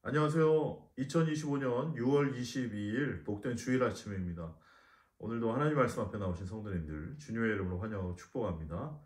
안녕하세요. 2025년 6월 22일 복된 주일 아침입니다. 오늘도 하나님 말씀 앞에 나오신 성도님들 주님의 이름으로 환영하고 축복합니다.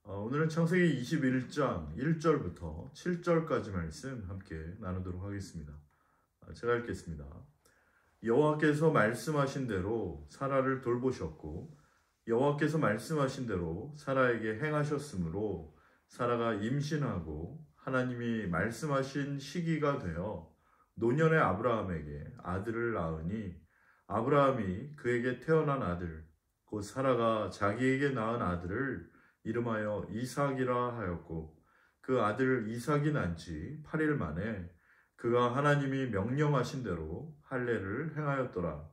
오늘은 창세기 21장 1절부터 7절까지 말씀 함께 나누도록 하겠습니다. 제가 읽겠습니다. 여호와께서 말씀하신 대로 사라를 돌보셨고 여호와께서 말씀하신 대로 사라에게 행하셨으므로 사라가 임신하고 하나님이 말씀하신 시기가 되어 노년의 아브라함에게 아들을 낳으니 아브라함이 그에게 태어난 아들 곧 사라가 자기에게 낳은 아들을 이름하여 이삭이라 하였고 그 아들 이삭이 난 지 8일 만에 그가 하나님이 명령하신 대로 할례를 행하였더라.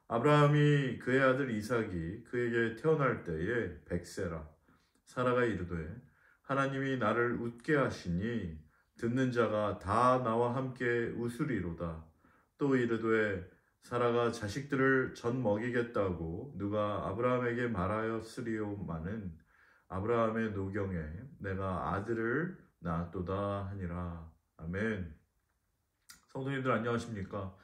아브라함이 그의 아들 이삭이 그에게 태어날 때에 100세라. 사라가 이르되 하나님이 나를 웃게 하시니 듣는 자가 다 나와 함께 웃으리로다. 또 이르되 사라가 자식들을 전 먹이겠다고 누가 아브라함에게 말하였으리오마는 아브라함의 노경에 내가 아들을 낳았도다 하니라. 아멘. 성도님들 안녕하십니까?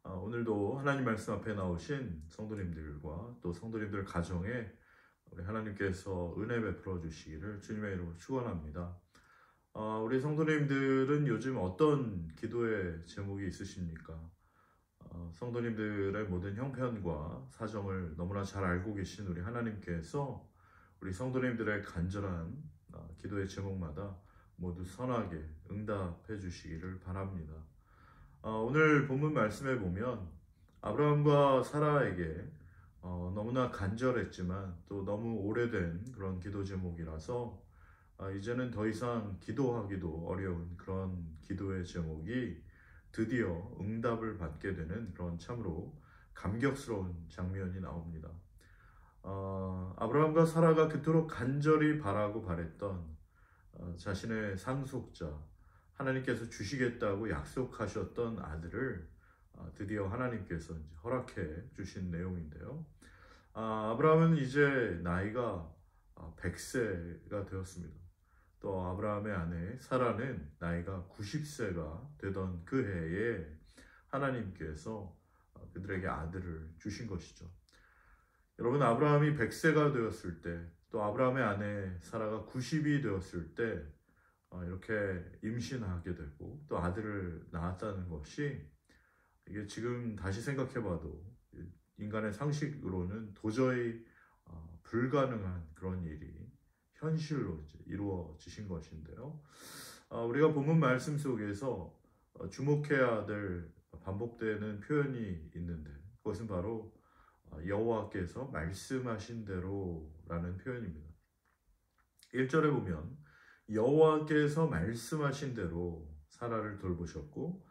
오늘도 하나님 말씀 앞에 나오신 성도님들과 또 성도님들 가정에 우리 하나님께서 은혜 베풀어 주시기를 주님의 이름으로 축원합니다. 우리 성도님들은 요즘 어떤 기도의 제목이 있으십니까? 성도님들의 모든 형편과 사정을 너무나 잘 알고 계신 우리 하나님께서 우리 성도님들의 간절한 기도의 제목마다 모두 선하게 응답해 주시기를 바랍니다. 오늘 본문 말씀에 보면 아브라함과 사라에게 너무나 간절했지만 또 너무 오래된 그런 기도 제목이라서 이제는 더 이상 기도하기도 어려운 그런 기도의 제목이 드디어 응답을 받게 되는 그런 참으로 감격스러운 장면이 나옵니다. 아브라함과 사라가 그토록 간절히 바라고 바랬던 자신의 상속자 하나님께서 주시겠다고 약속하셨던 아들을 드디어 하나님께서 이제 허락해 주신 내용인데요. 아브라함은 이제 나이가 100세가 되었습니다. 또 아브라함의 아내 사라는 나이가 90세가 되던 그 해에 하나님께서 그들에게 아들을 주신 것이죠. 여러분, 아브라함이 100세가 되었을 때, 또 아브라함의 아내 사라가 90이 되었을 때 이렇게 임신하게 되고 또 아들을 낳았다는 것이 이게 지금 다시 생각해봐도 인간의 상식으로는 도저히 불가능한 그런 일이 현실로 이제 이루어지신 것인데요. 우리가 본문 말씀 속에서 주목해야 될 반복되는 표현이 있는데 그것은 바로 여호와께서 말씀하신 대로라는 표현입니다. 1절에 보면 여호와께서 말씀하신 대로 사라를 돌보셨고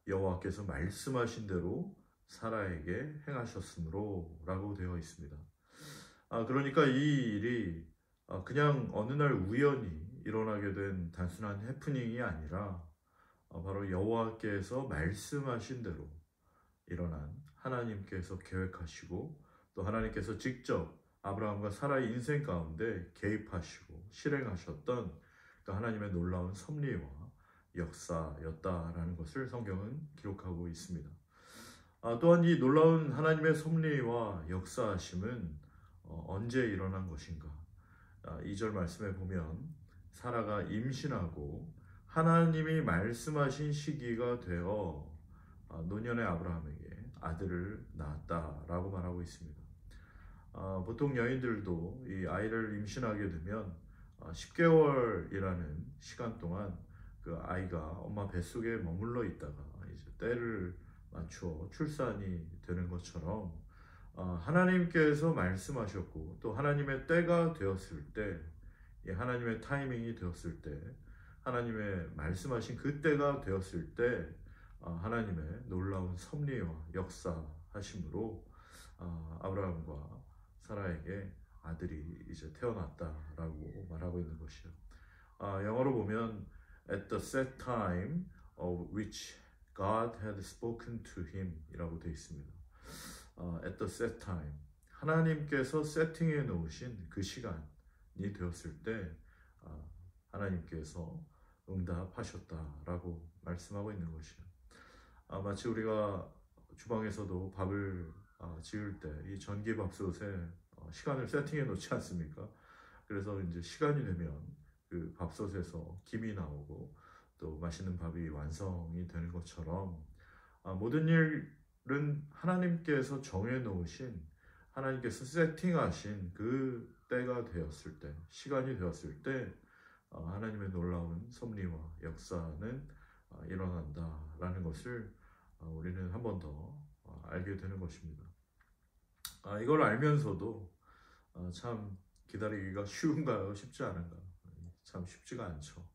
여호와께서 말씀하신 대로 사라에게 행하셨으므로 라고 되어 있습니다. 그러니까 이 일이 그냥 어느 날 우연히 일어나게 된 단순한 해프닝이 아니라 바로 여호와께서 말씀하신 대로 일어난 하나님께서 계획하시고 또 하나님께서 직접 아브라함과 사라의 인생 가운데 개입하시고 실행하셨던 그 하나님의 놀라운 섭리와 역사였다라는 것을 성경은 기록하고 있습니다. 또한 이 놀라운 하나님의 섭리와 역사하심은 언제 일어난 것인가? 2절 말씀에 보면 사라가 임신하고 하나님이 말씀하신 시기가 되어 노년의 아브라함에게 아들을 낳았다라고 말하고 있습니다. 보통 여인들도 이 아이를 임신하게 되면 10개월이라는 시간 동안 그 아이가 엄마 뱃속에 머물러 있다가 이제 때를 맞추어 출산이 되는 것처럼 하나님께서 말씀하셨고 또 하나님의 때가 되었을 때 하나님의 타이밍이 되었을 때 하나님의 말씀하신 그 때가 되었을 때 하나님의 놀라운 섭리와 역사하심으로 아브라함과 사라에게 아들이 이제 태어났다라고 말하고 있는 것이요. 영어로 보면 at the set time of which God had spoken to him 이라고 되어 있습니다. at the set time 하나님께서 세팅해 놓으신 그 시간이 되었을 때 하나님께서 응답하셨다라고 말씀하고 있는 것이요. 마치 우리가 주방에서도 밥을 지을 때 이 전기밥솥에 시간을 세팅해 놓지 않습니까? 그래서 이제 시간이 되면 그 밥솥에서 김이 나오고 또 맛있는 밥이 완성이 되는 것처럼 모든 일은 하나님께서 정해 놓으신, 하나님께서 세팅하신 그 때가 되었을 때, 시간이 되었을 때 하나님의 놀라운 섭리와 역사는 일어난다라는 것을 우리는 한 번 더 알게 되는 것입니다. 이걸 알면서도 참 기다리기가 쉬운가요? 쉽지 않은가? 참 쉽지가 않죠.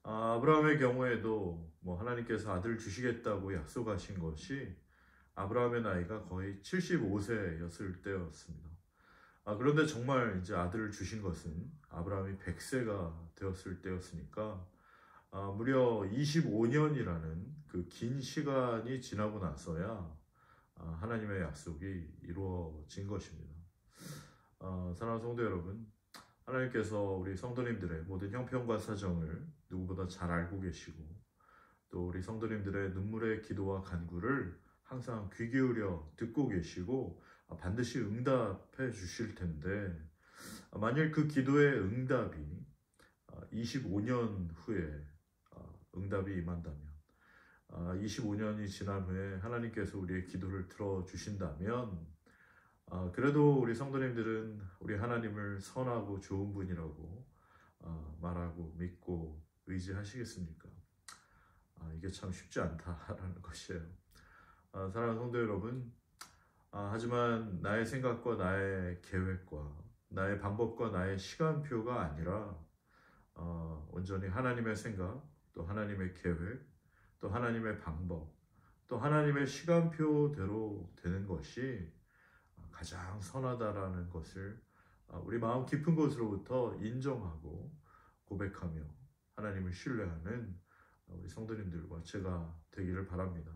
아브라함의 경우에도 뭐 하나님께서 아들을 주시겠다고 약속하신 것이 아브라함의 나이가 거의 75세였을 때였습니다. 그런데 정말 이제 아들을 주신 것은 아브라함이 100세가 되었을 때였으니까 무려 25년이라는 그 긴 시간이 지나고 나서야 하나님의 약속이 이루어진 것입니다. 사랑하는 성도 여러분, 하나님께서 우리 성도님들의 모든 형편과 사정을 누구보다 잘 알고 계시고 또 우리 성도님들의 눈물의 기도와 간구를 항상 귀 기울여 듣고 계시고 반드시 응답해 주실 텐데, 만일 그 기도의 응답이 25년 후에 응답이 임한다면, 25년이 지난 후에 하나님께서 우리의 기도를 들어주신다면 그래도 우리 성도님들은 우리 하나님을 선하고 좋은 분이라고 말하고 믿고 의지하시겠습니까? 이게 참 쉽지 않다라는 것이에요. 사랑하는 성도 여러분, 하지만 나의 생각과 나의 계획과 나의 방법과 나의 시간표가 아니라 온전히 하나님의 생각, 또 하나님의 계획, 또 하나님의 방법, 또 하나님의 시간표대로 되는 것이 가장 선하다라는 것을 우리 마음 깊은 곳으로부터 인정하고 고백하며 하나님을 신뢰하는 우리 성도님들과 제가 되기를 바랍니다.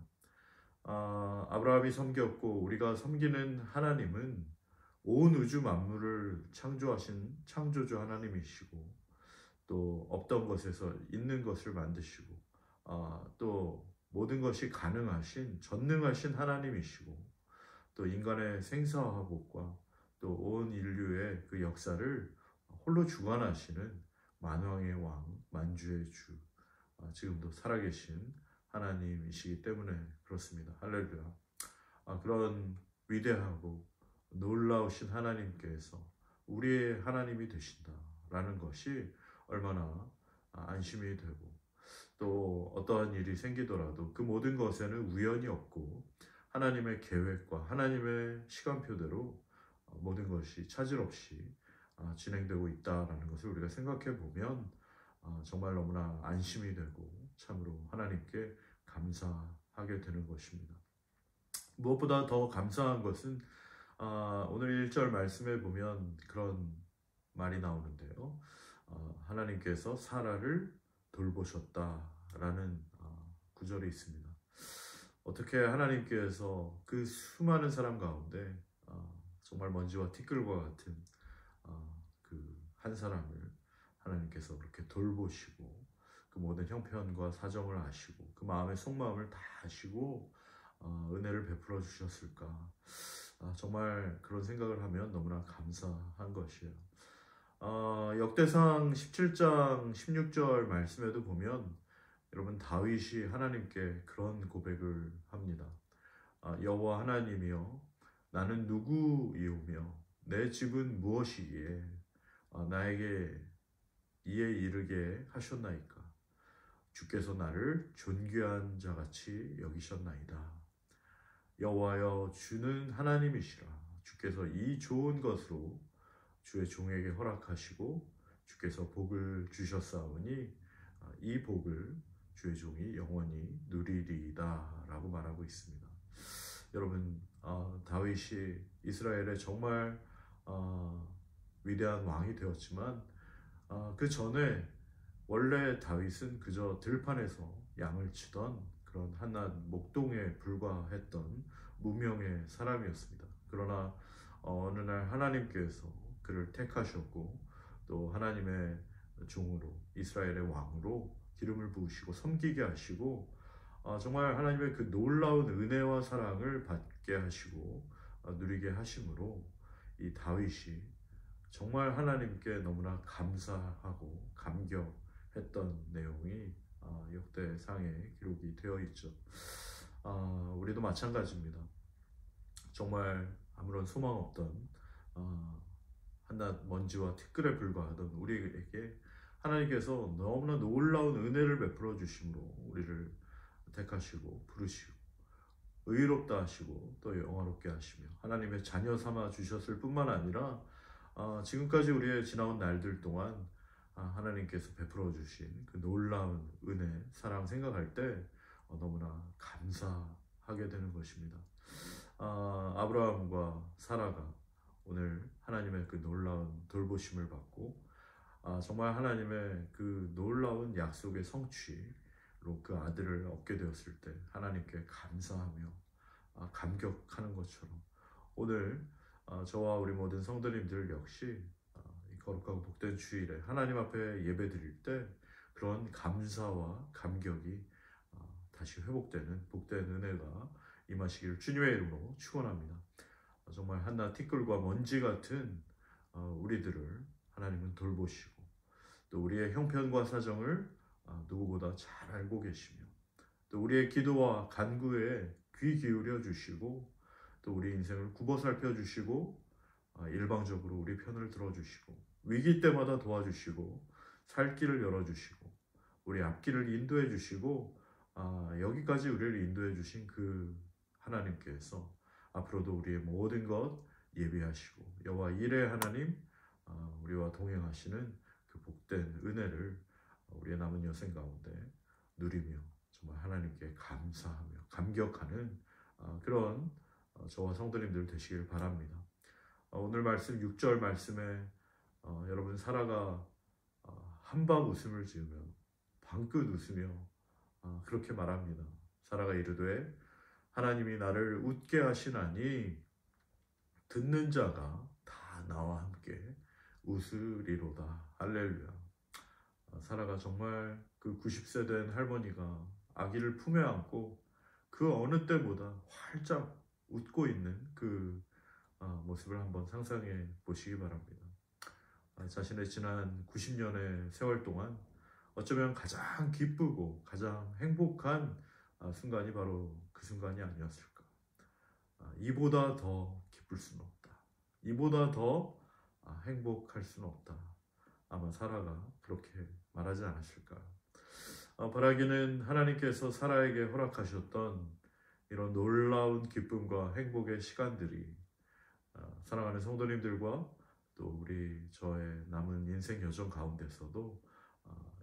아브라함이 섬겼고 우리가 섬기는 하나님은 온 우주 만물을 창조하신 창조주 하나님이시고 또 없던 것에서 있는 것을 만드시고 또 모든 것이 가능하신 전능하신 하나님이시고 또 인간의 생사화복과 또 온 인류의 그 역사를 홀로 주관하시는 만왕의 왕, 만주의 주, 지금도 살아계신 하나님이시기 때문에 그렇습니다. 할렐루야. 그런 위대하고 놀라우신 하나님께서 우리의 하나님이 되신다라는 것이 얼마나 안심이 되고, 또 어떠한 일이 생기더라도 그 모든 것에는 우연이 없고 하나님의 계획과 하나님의 시간표대로 모든 것이 차질 없이 진행되고 있다라는 것을 우리가 생각해 보면 정말 너무나 안심이 되고 참으로 하나님께 감사하게 되는 것입니다. 무엇보다 더 감사한 것은 오늘 1절 말씀에 보면 그런 말이 나오는데요. 하나님께서 사라를 돌보셨다라는 구절이 있습니다. 어떻게 하나님께서 그 수많은 사람 가운데 정말 먼지와 티끌과 같은 그 한 사람을 하나님께서 그렇게 돌보시고 그 모든 형편과 사정을 아시고 그 마음의 속마음을 다 아시고 은혜를 베풀어 주셨을까? 정말 그런 생각을 하면 너무나 감사한 것이에요. 역대상 17장 16절 말씀에도 보면 여러분 다윗이 하나님께 그런 고백을 합니다. 여호와 하나님이여, 나는 누구이오며 내 집은 무엇이기에 나에게 이에 이르게 하셨나이까? 주께서 나를 존귀한 자같이 여기셨나이다. 여호와여, 주는 하나님이시라. 주께서 이 좋은 것으로 주의 종에게 허락하시고 주께서 복을 주셨사오니 이 복을 주의 종이 영원히 누리리이다 라고 말하고 있습니다. 여러분, 다윗이 이스라엘의 정말 위대한 왕이 되었지만 그 전에 원래 다윗은 그저 들판에서 양을 치던 그런 한낱 목동에 불과했던 무명의 사람이었습니다. 그러나 어느 날 하나님께서 그를 택하셨고 또 하나님의 종으로 이스라엘의 왕으로 기름을 부으시고 섬기게 하시고 정말 하나님의 그 놀라운 은혜와 사랑을 받게 하시고 누리게 하심으로 이 다윗이 정말 하나님께 너무나 감사하고 감격했던 내용이 역대상에 기록이 되어 있죠. 우리도 마찬가지입니다. 정말 아무런 소망 없던 한낱 먼지와 티끌에 불과하던 우리에게 하나님께서 너무나 놀라운 은혜를 베풀어 주심으로 우리를 택하시고 부르시고 의롭다 하시고 또 영화롭게 하시며 하나님의 자녀 삼아 주셨을 뿐만 아니라 지금까지 우리의 지나온 날들 동안 하나님께서 베풀어 주신 그 놀라운 은혜, 사랑 생각할 때 너무나 감사하게 되는 것입니다. 아브라함과 사라가 오늘 하나님의 그 놀라운 돌보심을 받고 정말 하나님의 그 놀라운 약속의 성취로 그 아들을 얻게 되었을 때 하나님께 감사하며 감격하는 것처럼 오늘 저와 우리 모든 성도님들 역시 이 거룩하고 복된 주일에 하나님 앞에 예배 드릴 때 그런 감사와 감격이 다시 회복되는 복된 은혜가 임하시기를 주님의 이름으로 축원합니다. 정말 한낱 티끌과 먼지 같은 우리들을 하나님은 돌보시고 또 우리의 형편과 사정을 누구보다 잘 알고 계시며 또 우리의 기도와 간구에 귀 기울여 주시고 또 우리 인생을 굽어 살펴 주시고 일방적으로 우리 편을 들어 주시고 위기 때마다 도와주시고 살 길을 열어 주시고 우리 앞길을 인도해 주시고 여기까지 우리를 인도해 주신 그 하나님께서 앞으로도 우리의 모든 것 예비하시고 여호와 일의 하나님 우리와 동행하시는 그 복된 은혜를 우리의 남은 여생 가운데 누리며 정말 하나님께 감사하며 감격하는 그런 저와 성도님들 되시길 바랍니다. 오늘 말씀 6절 말씀에 여러분 사라가 한밤 웃음을 지으며 방긋 웃으며 그렇게 말합니다. 사라가 이르되 하나님이 나를 웃게 하시나니 듣는 자가 다 나와 함께 웃으리로다. 할렐루야. 사라가 정말 그 90세 된 할머니가 아기를 품에 안고 그 어느 때보다 활짝 웃고 있는 그 모습을 한번 상상해 보시기 바랍니다. 자신의 지난 90년의 세월 동안 어쩌면 가장 기쁘고 가장 행복한 순간이 바로 그 순간이 아니었을까. 이보다 더 기쁠 수는 없다. 이보다 더 행복할 수는 없다. 아마 사라가 그렇게 말하지 않았을까. 바라기는 하나님께서 사라에게 허락하셨던 이런 놀라운 기쁨과 행복의 시간들이 사랑하는 성도님들과 또 우리 저의 남은 인생 여정 가운데서도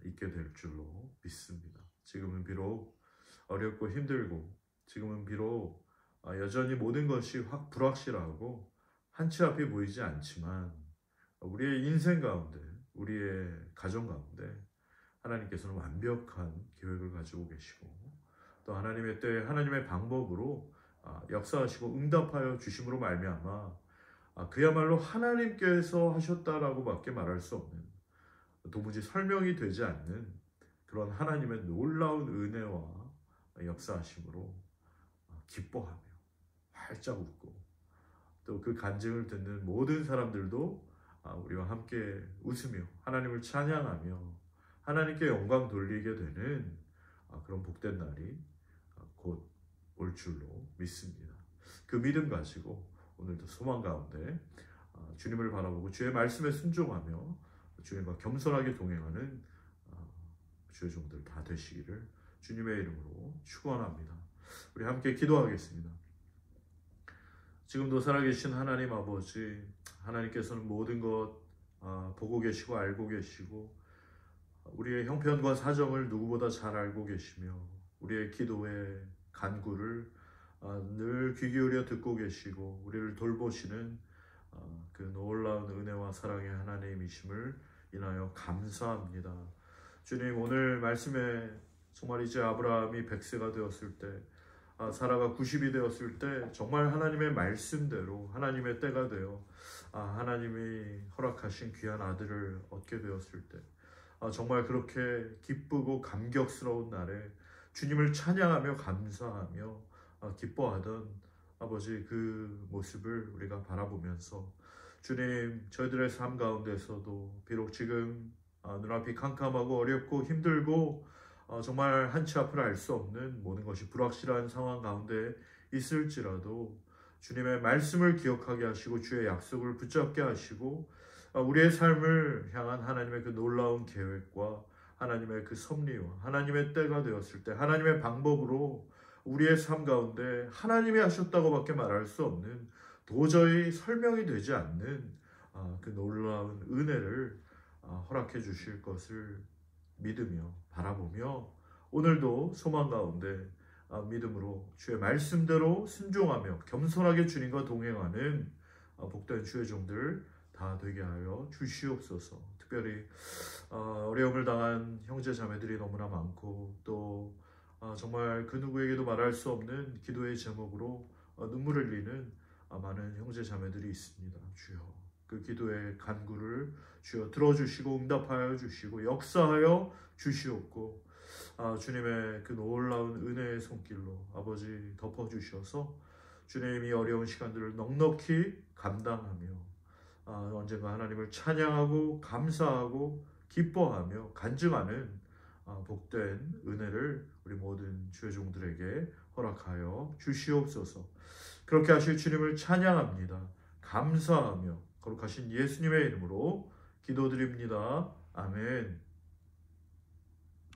있게 될 줄로 믿습니다. 지금은 비록 어렵고 힘들고 지금은 비록 여전히 모든 것이 확 불확실하고 한치 앞이 보이지 않지만 우리의 인생 가운데 우리의 가정 가운데 하나님께서는 완벽한 계획을 가지고 계시고 또 하나님의 때에 하나님의 방법으로 역사하시고 응답하여 주심으로 말미암아 그야말로 하나님께서 하셨다라고 밖에 말할 수 없는 도무지 설명이 되지 않는 그런 하나님의 놀라운 은혜와 역사하심으로 기뻐하며 활짝 웃고 또 그 간증을 듣는 모든 사람들도 우리와 함께 웃으며 하나님을 찬양하며 하나님께 영광 돌리게 되는 그런 복된 날이 곧 올 줄로 믿습니다. 그 믿음 가지고 오늘도 소망 가운데 주님을 바라보고 주의 말씀에 순종하며 주님과 겸손하게 동행하는 주의 종들 다 되시기를 주님의 이름으로 축원합니다. 우리 함께 기도하겠습니다. 지금도 살아계신 하나님 아버지, 하나님께서는 모든 것 보고 계시고 알고 계시고 우리의 형편과 사정을 누구보다 잘 알고 계시며 우리의 기도의 간구를 늘 귀 기울여 듣고 계시고 우리를 돌보시는 그 놀라운 은혜와 사랑의 하나님이심을 인하여 감사합니다. 주님, 오늘 말씀에 정말 이제 아브라함이 100세가 되었을 때 사라가 90이 되었을 때 정말 하나님의 말씀대로 하나님의 때가 되어 하나님이 허락하신 귀한 아들을 얻게 되었을 때 정말 그렇게 기쁘고 감격스러운 날에 주님을 찬양하며 감사하며 기뻐하던 아버지 그 모습을 우리가 바라보면서 주님, 저희들의 삶 가운데서도 비록 지금 눈앞이 캄캄하고 어렵고 힘들고 정말 한치 앞을 알 수 없는 모든 것이 불확실한 상황 가운데 있을지라도 주님의 말씀을 기억하게 하시고 주의 약속을 붙잡게 하시고 우리의 삶을 향한 하나님의 그 놀라운 계획과 하나님의 그 섭리와 하나님의 때가 되었을 때 하나님의 방법으로 우리의 삶 가운데 하나님이 하셨다고밖에 말할 수 없는 도저히 설명이 되지 않는 그 놀라운 은혜를 허락해 주실 것을 믿으며 바라보며 오늘도 소망 가운데 믿음으로 주의 말씀대로 순종하며 겸손하게 주님과 동행하는 복된 주의 종들 다 되게 하여 주시옵소서. 특별히 어려움을 당한 형제 자매들이 너무나 많고 또 정말 그 누구에게도 말할 수 없는 기도의 제목으로 눈물을 흘리는 많은 형제 자매들이 있습니다. 주여 그 기도의 간구를 주여 들어주시고 응답하여 주시고 역사하여 주시옵고 주님의 그 놀라운 은혜의 손길로 아버지 덮어주셔서 주님이 어려운 시간들을 넉넉히 감당하며 언젠가 하나님을 찬양하고 감사하고 기뻐하며 간증하는 복된 은혜를 우리 모든 주의 종들에게 허락하여 주시옵소서. 그렇게 하실 주님을 찬양합니다. 감사하며 거룩하신 예수님의 이름으로 기도드립니다. 아멘.